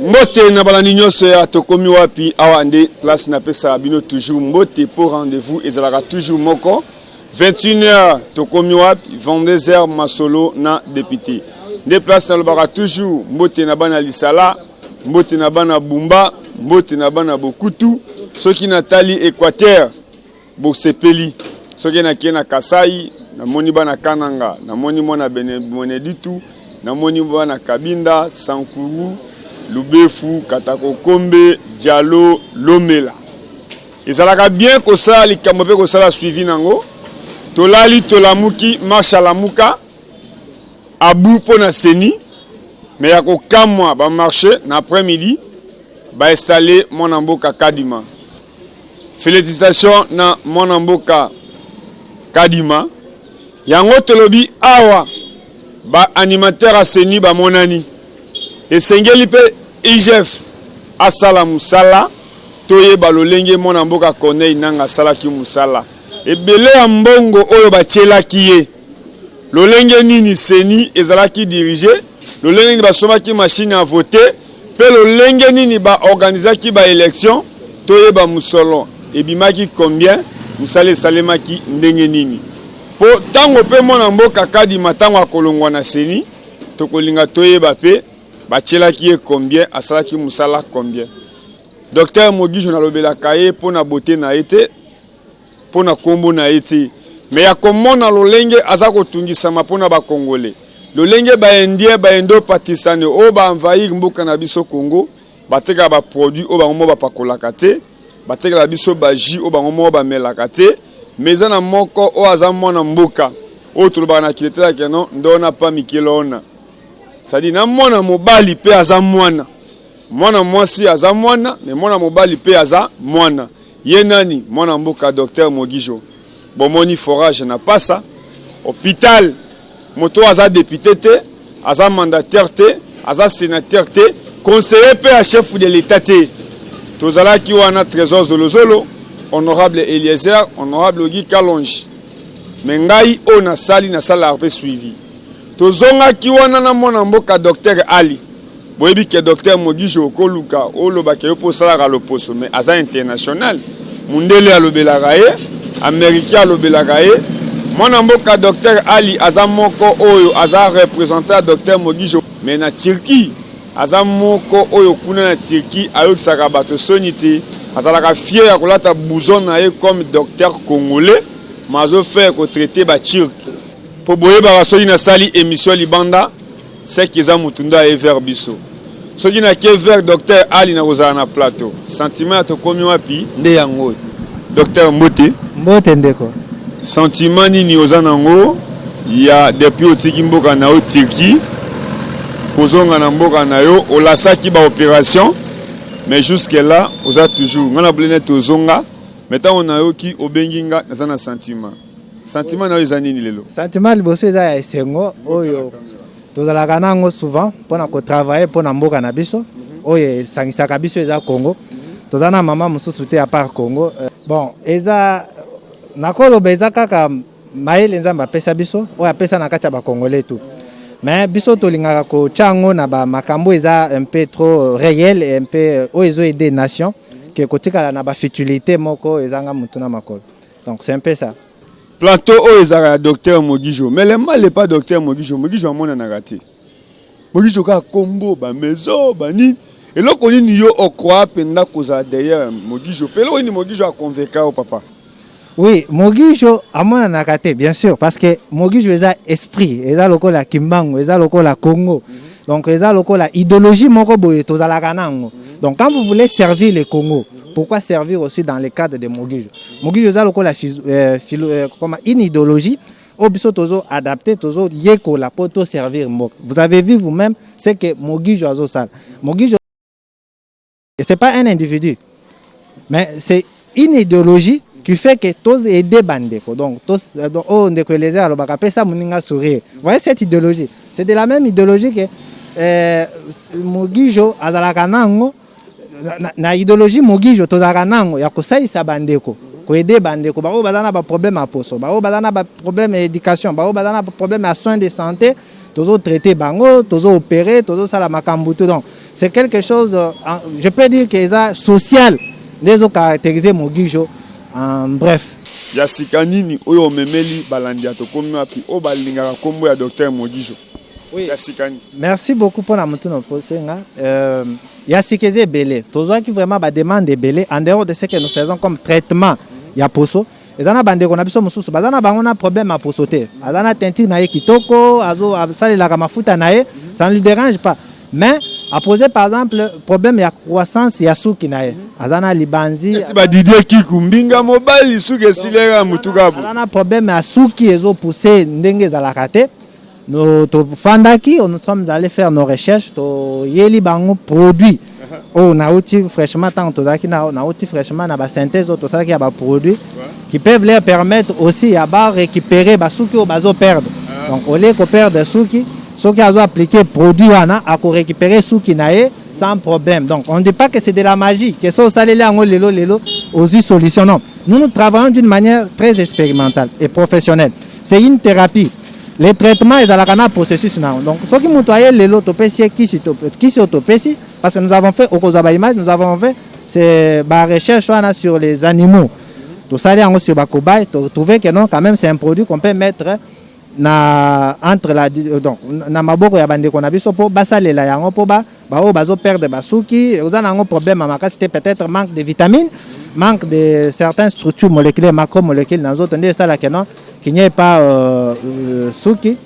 Mbote na balani nyonso ya tokomi wapi awa nde place na pesa bino toujours mbote pour rendez-vous ezalaka toujours moko 21h tokomi wapi 22h masolo na député nde place na lobaka toujours mbote na bana lisala mbote na bana bumba mbote na bana bokutu soki na tali Équateur bosepeli soki na kena Kasai na moni bana Kananga na moni mona Beneditu na moni bana Kabinda Sankuru Lubefu, Katakokombe, Diallo, Lomela. Ezalaka bien ko sala likambo pe ko sala suivi nango. Tolali tolamuki marche la muka. Abu pona seni. Mais ya ko kamwa ba marché na après-midi ba installer mon mboka Kadima. Félicitations na mon mboka Kadima. Yango tolobi awa ba animateur a seni ba monani. Et sengeli pe IGF asala musala toye balolenge mona mboka Corneille nanga sala ki musala ebele ya mbongo oyo bachela kiye lolenge nini seni ezalaki diriger lolenge nini basoma ki machine à voter pe lolenge nini ba organiser ki ba élection toye ba musolo ebimaki combien musale salemaki ndenge nini po tango pe mona mboka Kadima tango akolongwa na seni tokolinga toye ba pe bachela qui est combien asala ki musala combien docteur Mogijo na lobela kaye pona beauté na été pona kombo na été mais ya komona lolenge azako tungisama pona ba congolais lolenge ba indien ba indo pakistanais o ba envahir mboka na biso Congo bateka ba produit o ba ngomo ba pakolaka te bateka la biso ba ji o ba ngomo ba melaka te mais na moko o azamona mboka o tuloba na kiletela keno ndona pa mikelona. C'est-à-dire na mwana mobali pe aza mwana mwana mwasi aza mwana mais mwana mobali pe aza mwana ye nani mwana mboka docteur Mogijo bomoni forage na pasa hôpital moto aza député te aza mandataire te aza sénateur te conseiller pe à chef de l'état te tozala ki wana trésor de lozolo honorable Eliezer honorable Guy Kalonji mais ngai ona sali na sala pe suivi tozonga ki wana na mona mboka docteur Ali boyebi ke docteur Mogijo koluka olobaka yo posala loposo mais aza international mundele alobelaka ye américain alobelaka ye mona mboka docteur Ali aza moko oyo aza représentant docteur Mogijo mais na Turquie aza moko oyo kuna na Turquie ayokisaka bato sonité azalaka fier ya kolata bouson na ye comme docteur congolais mazo faire ko traiter ba Turc pour boye ba soki na sali émission libanda c'est qu'ils ont mutunda et vers biso soki na ke vers docteur Ali na kozala na plateau sentiment to komi wapi nde yango docteur Mbote ndeko sentiment nini ozanango ya depuis otiki mboka na o Turquie kozonga na mboka na yo olasaki ba opération mais jusque là oza toujours ngana blene tozonga maintenant on a yo ki obenginga na na sentiment na nini lelo sentiment liboso eza ya esengo oyo tozalaka nango souvent pona ko travailler pona mboka na biso oyo sangisaka biso eza Congo tozana mama mususu te à part Congo bon eza nakoloba eza kaka maele nzamba apesa biso oyo apesa na kati ya ba congolais tout mais biso tolingaka ko chango na ba makambo eza un peu trop réel et un peu oyo aider nation que kotikala na ba futilité moko ezanga mutuna makolo donc c'est un peu ça. Plateau o ezara docteur Mogijo mais le mal n'est pas docteur Mogijo amona na gati Mogijo ka kombo ba mezo ba ni et loko ni yo okwa penda koza derrière Mogijo pelo ni Mogijo a convaincu au papa oui Mogijo amona na gati bien sûr parce que Mogijo eza esprit eza loko la kimbango eza loko la Congo donc eza loko la idéologie moko boye tozala kanango donc quand vous voulez servir le Congo pourquoi servir aussi dans le cadre de Mogijo Mogijo eza loko la comme une idéologie au biso tozo adapté tozo yeko la poto servir mok vous avez vu vous-même c'est que Mogijo azo sala Mogijo c'est pas un individu mais c'est une idéologie qui fait que tous aider bandeko donc tous oh ndeko Eliezer alobaka pesa muninga sourire vous voyez cette idéologie c'est de la même idéologie que Mogijo azalaka nango na idéologie Mogijo tozalaka nango ya kosaisa bandeko ko aider bandeko ba bazana ba problème à poso ba bazana ba problème éducation ba bazana ba problème à soins de santé toujours traiter bango, toujours opérer, toujours ça la makambutu. Donc c'est quelque chose, je peux dire que c'est social, les autres caractérisés Mogijo. Bref. Yasikanini oyo memeli balandia to komi api o balingaka kombo ya docteur Mogijo. Oui. Yasikani. Merci beaucoup pour la montée de Posenga. Yasikeze belé. Toujours qui vraiment ba demande belé en dehors de ce que nous faisons comme traitement ya poso. Et dans la bande qu'on a besoin mususu, bazana bangona problème à posoter. Azana teinture na ye kitoko, azo sali la mafuta na ye, ça ne lui dérange pas. Mais à poser par exemple problème ya croissance ya suki na ye. Azana libanzi. Ba Didier Kikumbinga mobile suki silera mutukabu. Azana problème ya suki ezo pousser ndenge za la kate. Nous sommes allés faire nos recherches. Yeli bango produit. Oh, nauti fraîchement tant que nauti fraîchement na ba synthèse auto ça qui a ba produit qui peuvent leur permettre aussi à bas récupérer ba suki au bazo perdre. Donc au lieu qu'on perde suki, ceux qui ont appliqué produit wana à récupérer suki nae sans problème. Donc on ne dit pas que c'est de la magie, que ça ça les lelo aux solutions. Non, nous travaillons d'une manière très expérimentale et professionnelle. C'est une thérapie. Les traitements sont dans le processus. Donc, ce qui nous a dit, qui s'autopécie, parce que nous avons fait, au Kozaba Image, nous avons fait la recherche sur les animaux. Tout ça, on sur Bakobaï, trouver que non, quand même, c'est un produit qu'on peut mettre entre la. Donc, na maboko ya bande qu'on a vu pour basaler la yango pour bazo perdre basuki. Vous avez un problème à ma cas, c'était peut-être manque de vitamines, manque de certaines structures moléculaires, macromolécules dans d'autres. On ça là que non. Qu'il n'y ait pas suki.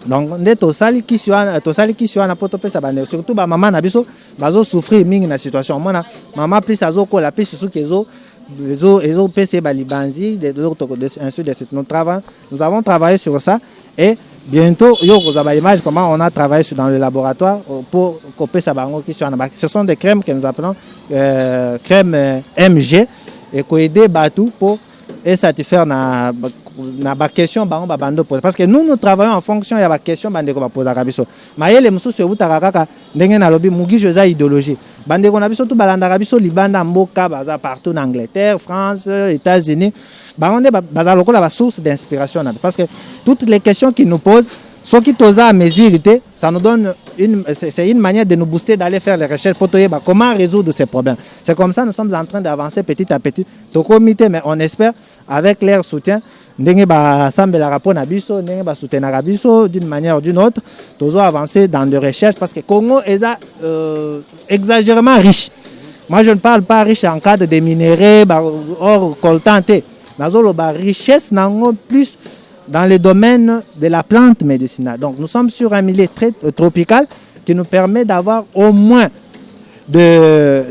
Donc, to sali qui soit na poto pesa bande surtout ba maman na biso bazo souffrir mingi na situation mona maman plus azo ko la plus suki ezo pesa ba libanzi de l'autre ainsi de suite. Nous avons travaillé sur ça et bientôt yo kozaba image comment on a travaillé dans le laboratoire pour couper sa bango qui soit na ce sont des crèmes que nous appelons crème MG et ko aider batou pour et satisfaire na question bando parce que nous travaillons en fonction ya question bande ko poser kabiso mayele mususu ebutaka kaka ndenge na lobi Mogijo za idéologie bande ko na biso tout balanda kabiso libanda mboka baza partout en Angleterre, France, États-Unis bangonde baza lokola ba source d'inspiration parce que toutes les questions qu'ils nous posent ce qui toza à mesurité, ça nous donne c'est une manière de nous booster d'aller faire les recherches pour comment résoudre ces problèmes. C'est comme ça nous sommes en train d'avancer petit à petit. Au comité, mais on espère avec leur soutien, ndenge ba sambela rapport na biso, ndenge ba soutenir na biso d'une manière ou d'une autre, toujours avancer dans les recherches parce que Congo est exagérément riche. Moi je ne parle pas riche en cadre de minéraux, or coltanté. Nazolo ba richesse nango plus dans le domaine de la plante médicinale. Donc nous sommes sur un milieu très tropical qui nous permet d'avoir au moins de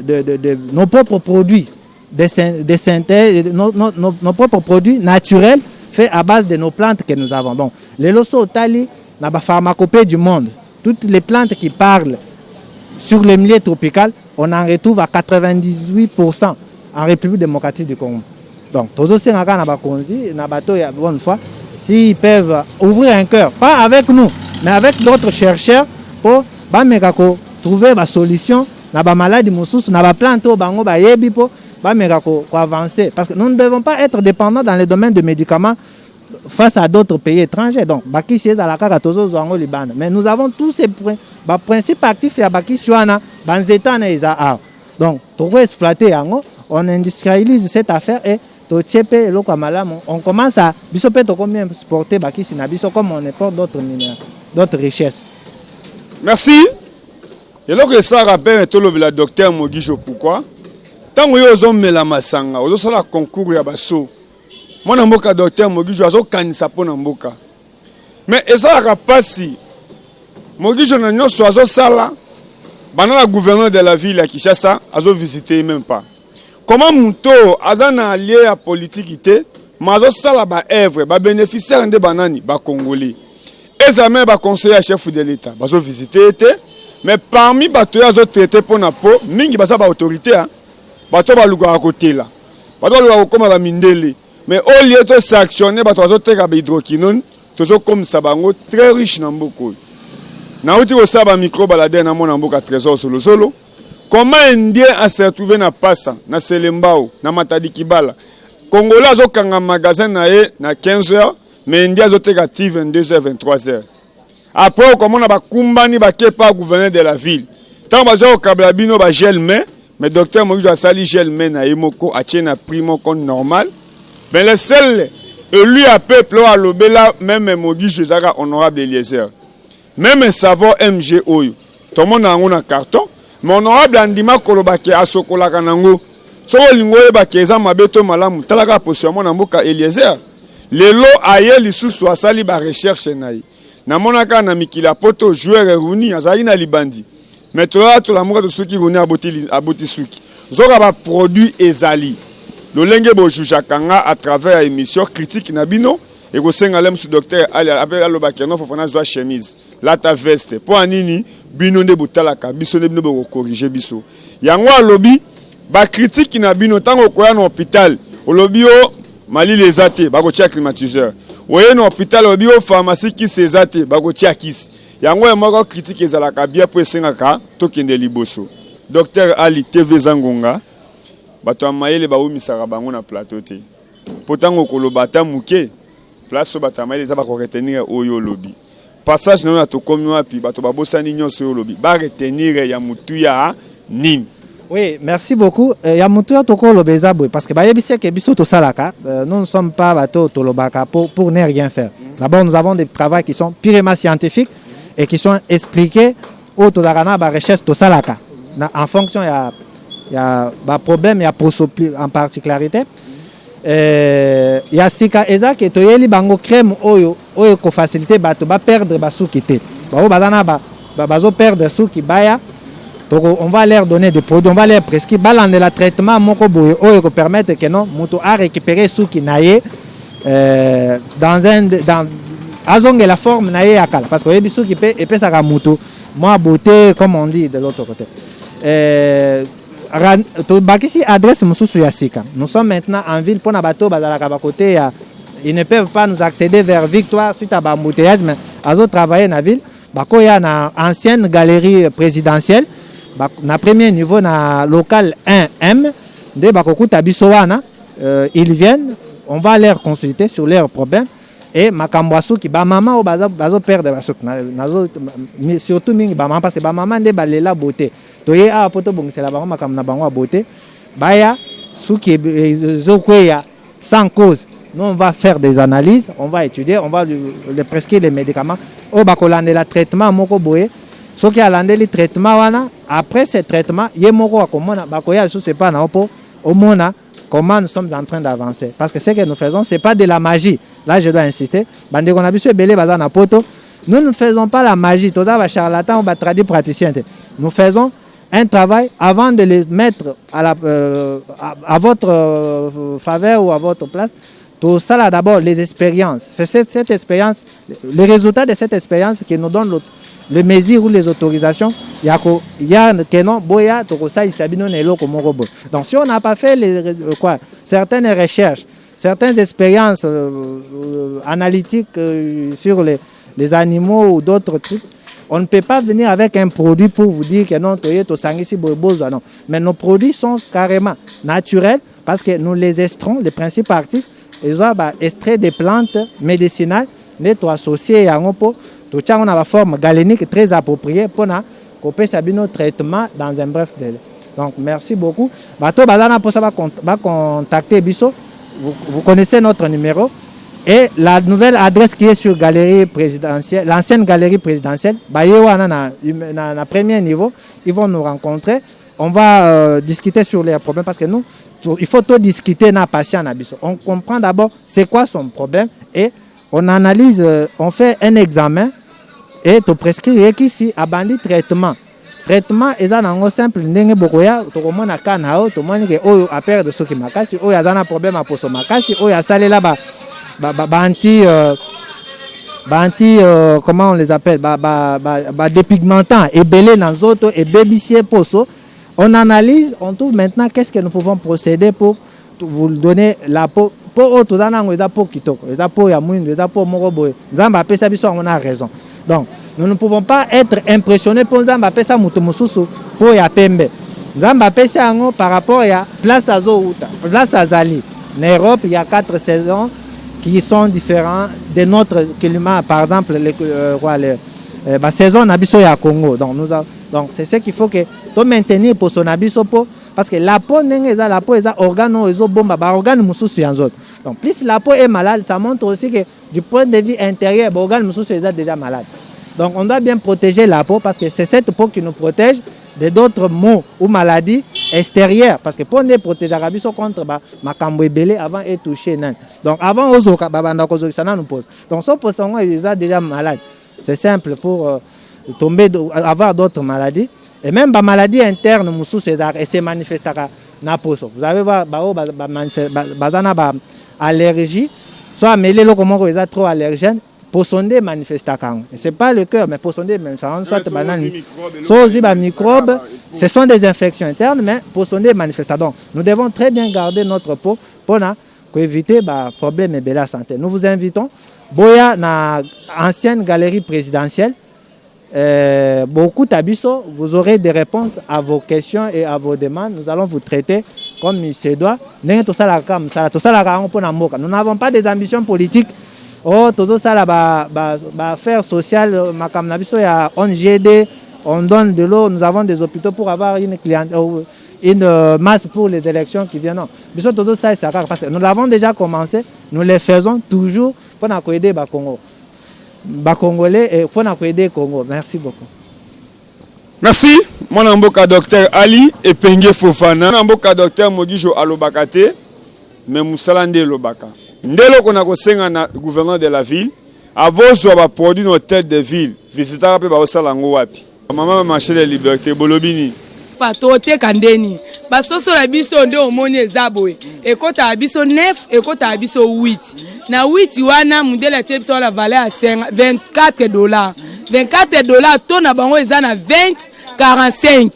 nos propres produits de synthèse, nos propres produits naturels faits à base de nos plantes que nous avons. Donc les loso tali na ba pharmacopée du monde. Toutes les plantes qui parlent sur le milieu tropical, on en retrouve à 98% en République démocratique du Congo. Donc tous ces ngaka na ba konzi na bato ya bonne fois s'ils peuvent ouvrir un cœur, pas avec nous, mais avec d'autres chercheurs pour trouver des solutions dans les maladies, dans les plantes, pour avancer. Parce que nous ne devons pas être dépendants dans le domaine des médicaments face à d'autres pays étrangers. Donc, mais nous avons tous ces principes actifs et donc, pour exploiter, on industrialise cette affaire et on commence à exporter comme on importe d'autres minéraux, d'autres richesses. Merci. Et là que ça rappelle le docteur Mogijo pourquoi tant que vous avez la masanga, vous avez la concours ya baso. Moi na mboka docteur Mogijo azo kanisa pona mboka. Mais ça rapasi Mogijo na nyoso azo sala bana la gouverneur de la ville à Kinshasa azo visiter même pas. Comment Mouto, Azana allié à politique, Mazo Sala ba œuvre, ba bénéficiaire de banani, ba Congolais. Et ça même ba conseiller chef de l'État, bazo visiter, mais parmi bato azo traité pour na po, mingi basa ba autorité, bato ba luka à côté là. Bato luka comme ba mindele. Mais au lieu de s'actionner, bato azo teka ba hydroquinone, toujours comme Sabango, très riche na mboko. Na uti ko saba micro balade na mona mboka trésor solo. Comment Indien a se retrouvé na Passa, na Selembao, na Matadi Kibala. Congolais a un magasin na 15h, mais Indien a été actif 22h, 23h. après comment on a bakumbani bakepa gouverneur de la ville tant bazo kabla bino ba gel mais docteur Moïse a sali gel main na yemoko a tiena primo con normal mais le seul élu à peuple à l'obela même Mogi Josaka honorable Eliezer même savon MG oyo tout le monde a un carton mais honorable andima kolobake asokola kanango soko lingo yeba keza mabeto malamu talaka position na mboka Eliezer lelo aye lisusu asali ba recherche nayi na monaka na mikila poto joueur runi azali na libandi mais toi to la moka to suki runi aboti suki zoka ba produit ezali lolenge bo jujakanga à travers émission critique na bino et go senga lem su docteur ali avec alobaki no fofana zo chemise la ta veste po anini bino nde botalaka biso nde bino bo corriger biso yango alobi ba critique na bino tango koya na hôpital olobi o mali les athées ba ko tia climatiseur oye na hôpital olobi o pharmacie qui ses athées ba ko tia kisi yango ya moko critique ezalaka bia po esengaka tokende liboso docteur Ali TV Zangonga bato amayele ba umisaka bango na plateau te potango koloba ta muke place so bato amayele za ba ko retenir oyo lobi passage na to komi wapi bato babosani nyonso oyo lobi ba retenir ya mutu ya nini. Oui, merci beaucoup. Yamutua toko lobeza boy parce que bayebise ke biso to salaka, nous ne sommes pas bato to lobaka pour ne rien faire. D'abord, nous avons des travaux qui sont purement scientifiques et qui sont expliqués au to darana ba recherche to salaka. En fonction il y a ba problème, il y a prosopli en particularité. Il y a sika ezak et to yeli bango crème oyo ko faciliter bato ba perdre ba suki te. Ba bazana ba bazo perdre suki baya. Donc on va leur donner des produits, on va leur prescrire balan de la traitement moko boye oyo ko permettre que non moto a récupérer suki naye dans azonge la forme naye akala parce que yebi suki pe epesa ka moto moi beauté comme on dit de l'autre côté. To bakisi adresse mususu ya sika. Nous sommes maintenant en ville pour na bato bazala ka côté ya ils ne peuvent pas nous accéder vers Victoire suite à embouteillage mais azo travailler na ville bako ya na ancienne galerie présidentielle. Na premier niveau na local 1M de bakokuta biso wana ils viennent on va leur consulter sur leurs problèmes et makambwasu ki ba maman o bazo perdre basuk nazo surtout mingi ba maman parce que ba maman de balela beauté to ye a poto bongisela bango makam na bango beauté baya suki zokweya sans cause nous on va faire des analyses on va étudier on va lui prescrire les médicaments o bakolande la traitement moko boye ce qui a landé le traitement wana après ce traitement yemoko akomona bakoya sous c'est pas na opo omona comment nous sommes en train d'avancer parce que ce que nous faisons c'est pas de la magie là je dois insister bande qu'on a biso belé bazana poto nous ne faisons pas la magie toza ba charlatan ou ba tradi praticien nous faisons un travail avant de les mettre à votre faveur ou à votre place. Tout ça là d'abord les expériences c'est cette expérience les résultats de cette expérience qui nous donne le mesure ou les autorisations il y a que non boya to ça il sabino nelo comme robot donc si on n'a pas fait certaines recherches certaines expériences analytiques sur les animaux ou d'autres trucs on ne peut pas venir avec un produit pour vous dire que non to sangisi bobozo non mais nos produits sont carrément naturels parce que nous les extraons les principes actifs ils ont extrait des plantes médicinales netto associées à un pot tout ça on a la forme galénique très appropriée pour na couper sabino traitement dans un bref délai. Donc merci beaucoup. Bato bazana pour ça va contacter Bisso. Vous connaissez notre numéro et la nouvelle adresse qui est sur galerie présidentielle, l'ancienne galerie présidentielle. Bayewana na premier niveau, ils vont nous rencontrer. On va discuter sur les problèmes parce que nous il faut tout discuter na patient na Bisso. On comprend d'abord c'est quoi son problème et on analyse, on fait un examen et tu prescris ici à bandit traitement. Traitement est un simple ndenge bokoya to komona kana o to moni ke oyo a perdre soki makasi oyo azana problème a poso makasi oyo asalela ba comment on les appelle dépigmentant et belé dans zoto et bébissier poso. On analyse, on trouve maintenant qu'est-ce que nous pouvons procéder pour vous donner la peau. Pour tout ça, nous avons kitoko, nous avons yamoun, nous avons moroboy. Nous avons appelé ça, on a raison. Donc, nous ne pouvons pas être impressionnés pour nous appeler ça mutumususu pour ya pembe. Nous avons appelé ça par rapport à place Azouta, place Azali. En Europe, il y a 4 saisons qui sont différentes de notre climat. Par exemple, la saison nabiso ya Congo. Donc c'est ce qu'il faut que to maintenir pour son abiso parce que la peau n'est pas la peau est organe ils ont bomba organe mususu yanzot. Donc plus la peau est malade, ça montre aussi que du point de vue intérieur, organe mususu est déjà malade. Donc on doit bien protéger la peau parce que c'est cette peau qui nous protège d'autres maux ou maladies extérieures. Parce que pour nous protéger la biso contre makambo ebele avant de toucher. Donc avant ozoka babanda kozoki ça nous pose. Donc ça pour ça ils sont déjà malades. C'est simple pour avoir d'autres maladies. Et même les maladies internes, et se manifestent na poso. Vous allez voir, bazana allergie, soit mêlé le comment ils sont trop allergènes, posondé manifeste. Et c'est pas le cœur, mais posondé même ça, soit banane. Soit aussi microbes, ce sont des infections internes, mais posondé manifeste. Donc nous devons très bien garder notre peau pour éviter les problèmes de la santé. Nous vous invitons, boya na ancienne galerie présidentielle. Beaucoup d'habitants, vous aurez des réponses à vos questions et à vos demandes. Nous allons vous traiter comme il se doit. Nous n'avons pas des ambitions politiques. Oh, tout ça, affaires sociales, on donne de l'eau, nous avons des hôpitaux pour avoir une masse pour les élections qui viennent. Non. Tout ça, parce que nous l'avons déjà commencé, nous les faisons toujours pour aider le Congo. Congolais et pour aider le Congo. Merci beaucoup. Merci. Mon amboka docteur Ali et Penge Fofana. Mon amboka docteur Mogijo Alobakate, mais Moussalande Lobaka. Ndelo qu'on a kosenga na gouverneur de la ville, avant soit produit nos têtes de ville, visiteur pe ba osalango wapi. Maman marché de liberté bolobini. Patote kandeni. Basoso la biso nde omoni ezaboe. Ekota abiso 9, ekota abiso 8. Na 8 wana mundele tie biso la valeur à $24. $24 to na bango eza na 20,45.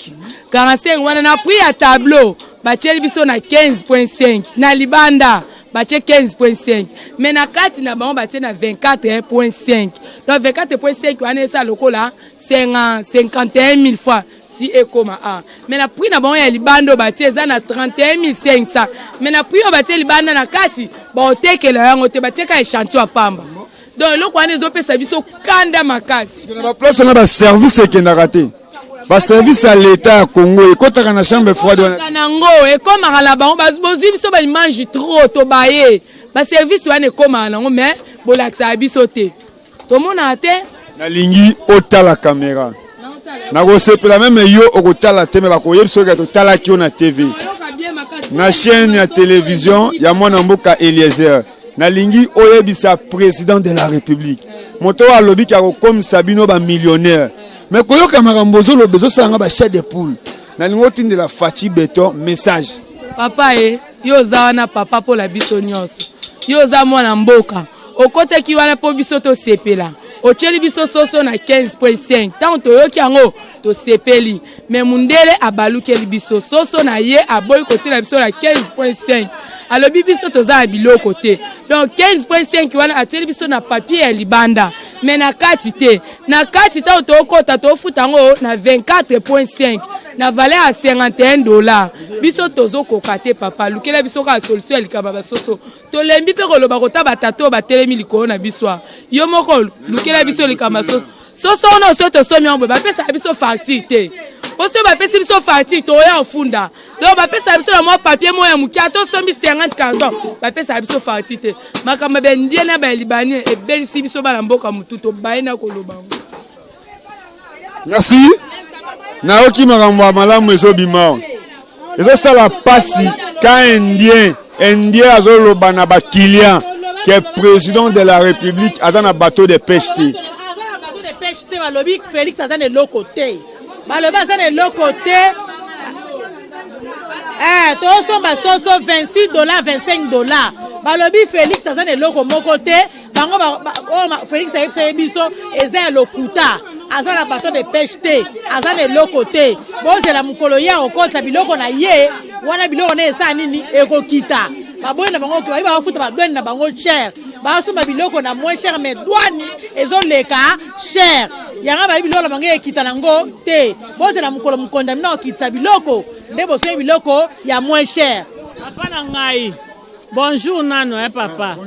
45 wana na prix à tableau. Batie biso na 15,5. Na libanda batie 15,5. Mais na kati na bango batie na 24,5. Donc 24,5 wana esa lokola 51 000 fois. Ti ekoma a mais na prix na bango ya libando batie eza na 31 500 mais na prix batie libanda na kati ba otekela yango te batie ka échantillon pamba donc eloko wana ezopesa biso kanda makasi na place na ba service ekendaka te ba service à l'état ya Congo ekotaka na chambre froide wana kanango ekoma la bango bazwi biso ba mange trop to baye ba service wana ekoma nango mais bolakisa biso te to mona te na lingi otala caméra na kosepela même yo okotala te me bakoyebi soki totala ki na TV na chaîne ya télévision ya mwana mboka Eliezer na lingi oyebisa président de la République moto alobi ka kokomisa bino ba millionnaire mais koyoka makambo zolo bezo sanga ba chat de poule na lingo tinde la Fati Beton message papa yo za na papa pour la biso nyonso yo za mwana mboka okote ki wana po biso to sepela Ocheli biso soso na 15,5. Tant toyoki yango to sepeli. Mais mundele abalukeli biso soso na ye aboyi kotila biso na 15,5. Alobi biso toza na biloko te. Donc 15,5 wana ateli biso na papier ya libanda. Mais na kati te. Na kati ta otokota tofuta yango na 24,5. Na valeur à $51. Biso tozo kokate papa lukela biso ka solution likaba basoso. To lembi pe koloba kota batato batelemi likolo na biso. Yo moko lukela biso likama soso. Soso ona soto somi ombe ba pesa biso facture te. Oso ba pesa biso facture to ya ofunda. Donc ba pesa biso na mo papier mo ya mukia to somi 50 carton. Ba pesa biso facture te. Makamba ben ndie na ba libanien e belisi biso ba mboka mututo baina koloba. Merci. Naoki makambo malamu ezobima. Ezosala pasi ka indien azoloba na ba client qui est président de la République azana bateau de pêche. Azana bateau de pêche te balobi Félix azana lokote. Balobi azana lokote. To somba soso $26 $25. Balobi Félix azana loko mokote. Bango Félix ayebisa biso eza lokuta. Azana bateau de pêche te, azana lokote. Bozela mukolo ya okota biloko na ye, wana biloko na esa nini ekokita. Baboyi na bango kiba ba futa ba douane na bango cher. Ba soma biloko na moins cher mais douane ezoleka cher. Yanga ba biloko na bango ekita nango te. Bozela mukolo mukondamina okita biloko, nde bosoye biloko ya moins cher. Apana ngai. Bonjour nano papa.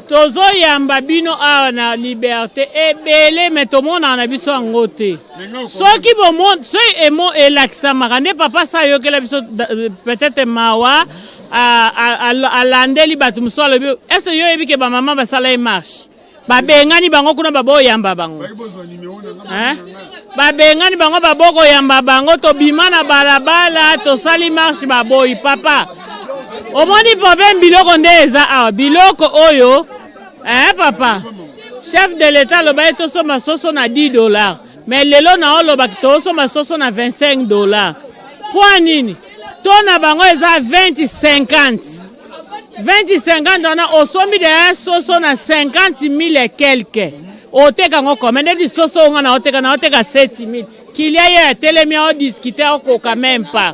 Tozo yamba bino awa na liberté ebele mais to mona na biso ngote. Soki bo monde so emo elakisa makande papa sa yo kela biso peut-être mawa a landeli batu musolo bi. Est-ce yo ebike ba mama ba sala marche. Ba bengani bango kuna babo yamba bango. Hein? Ba bengani bango baboko yamba bango to bimana balabala to sali marche baboyi papa. Omoni problème biloko ndeza awa biloko oyo papa chef de l'état lo ba to soma soso na $10 mais lelo na olo ba to soma soso na $25 kwa nini to na bango eza 20-50 na osomi de soso na 50,000 et quelques oteka ngo commande di soso nga na oteka 7,000 qu'il y a telemi on discuter au quand même pas.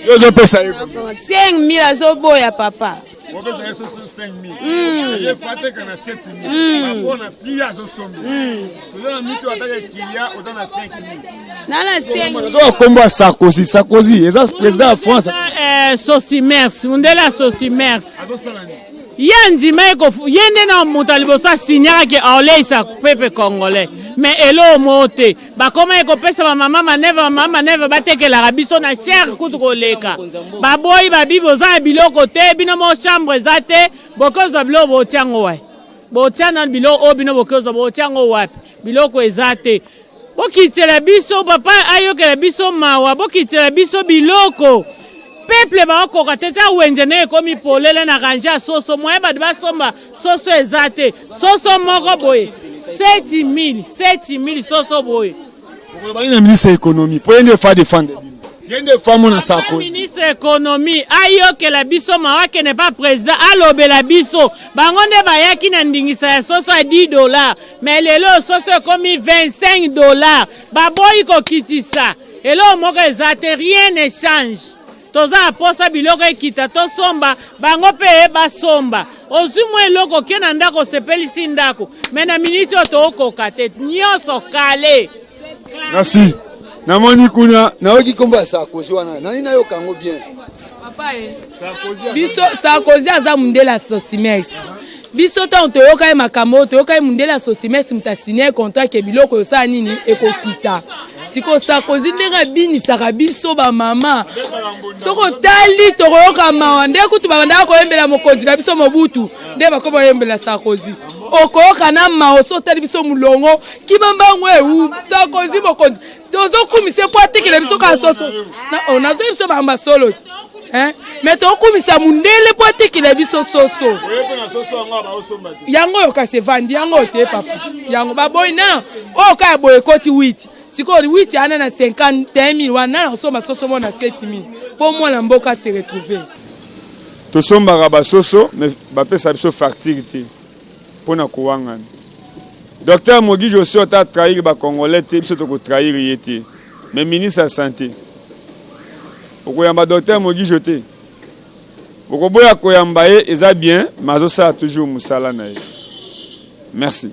Yo zo pesa yo. 5,000 azoboya papa. Vous avez 5,000. Il faut que na 7,000. On a pris à zo sombi. Vous avez mis toi avec Kilia on a 5,000. Nana 5,000. Zo kombo Sarkozy, eza président de France. Sosimers, Mundela Sosimers. Yendi meko yende na mutalibosa signala ke oleisa pepe congolais. Mais elo mote ba koma eko pesa ba mama maneva batekela rabiso na cher kutu koleka ba boy ba bibo za biloko te bino mo chambre zate bokozo bilo botiango wa botiana bilo o bino bokozo botiango wapi biloko ezate bokitela biso papa ayokela biso mawa bokitela biso biloko peuple ba koka teta wenjene komi polele na kanja soso moyeba de basomba soso ezate soso moko boye 7,000 soso boy. Pour le ministre de l'économie, pour une fois défendre. Il y a des femmes on a Sarkozy. Ministre de l'économie, ayo que la biso mawa que n'est pas président, alobe la biso. Bangonde bayaki na ndingisa soso à $10, mais lelo soso comme $25. Baboy ko kitisa. Et là moko ezate rien ne change. Toza posa biloko ekita to somba bango pe ba somba. Ozumwe loko kena ndako sepelisi ndako mena miniti otoko kate nyoso kale. Merci. Namoni kuna na oki komba Sarkozy wana nani na yo kango bien. Papa biso Sarkozy aza mundela Sosimers. Biso to yoka makambo to yoka mundela Sosimers mutasinya contrat ke biloko yosa nini ekokita. Siko Sarkozy ndenga bini sakabiso ba mama. Soko tali to yoka mawande kutu babanda ko yembela mokonzi na biso Mobutu nde bakoba yembela Sarkozy. Okoka na maoso tali biso mulongo kibamba ngwe Sarkozy mokonzi. Tozo kumise kwa tikile biso ka soso. Na onazo biso ba masolo. Mais to kumisa mundele kwa tikile biso soso. Yango yoka se vandi yango te papa. Yango baboy na o ka boy koti 8. Siko 8 ana na 51,000 wana na osoma soso mo na 7,000. Pour moi la mboka se retrouver. To somba raba soso mais ba pesa biso facturité. Pona kuwangana. Docteur Mogi Josso a trahi ba Congolais te biso to ko trahir yete. Mais ministre de la santé. Okoyamba docteur Mogi Joté. Okoboya koyamba eza bien, mais ça toujours musala na ye. Merci.